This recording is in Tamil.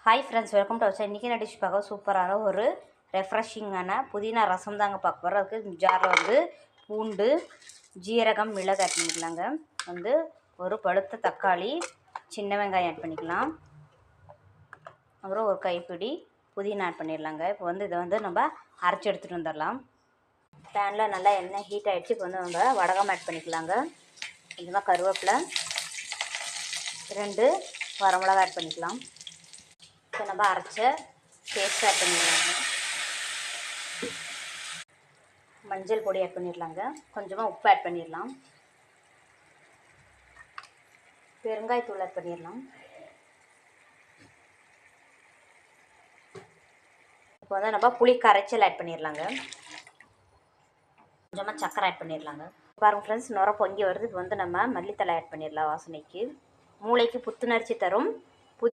Hi friends, welcome to our. இன்றைக்கி நான் டிஷ் பார்க்க சூப்பரான ஒரு ரெஃப்ரெஷிங்கான புதினா ரசம் தாங்க பார்க்க போகிறோம். அதுக்கு ஜாரில் பூண்டு, ஜீரகம், மிளகு ஆட் பண்ணிக்கலாங்க. ஒரு பழுத்த தக்காளி, சின்ன வெங்காயம் ஆட் பண்ணிக்கலாம். அப்புறம் ஒரு கைப்பிடி புதினா ஆட் பண்ணிடலாங்க. இப்போ இதை நம்ம அரைச்சி எடுத்துகிட்டு வந்துடலாம். பேனில் நல்லா எண்ணெய் ஹீட் ஆகிடுச்சு. இப்போ நம்ம வடகம் ஆட் பண்ணிக்கலாங்க. கொஞ்சமாக கருவேப்பிலை, 2 வரமிளகா ஆட் பண்ணிக்கலாம். இப்போ நம்ம அரைச்ச பேஸ்ட் ஆட் பண்ணிடலாங்க. மஞ்சள் பொடி ஆட் பண்ணிடலாங்க. கொஞ்சமாக உப்பு ஆட் பண்ணிடலாம். பெருங்காயத்தூள் ஆட் பண்ணிடலாம். இப்போ நம்ம புளி கரைச்சல் ஆட் பண்ணிடலாங்க. கொஞ்சமாக சக்கரை ஆட் பண்ணிடலாங்க. பாருங்கள் ஃப்ரெண்ட்ஸ், நுர பொங்கி வருது. இப்போ நம்ம மல்லித்தலை ஆட் பண்ணிடலாம். வாசனைக்கு, மூளைக்கு புத்துணர்ச்சி தரும்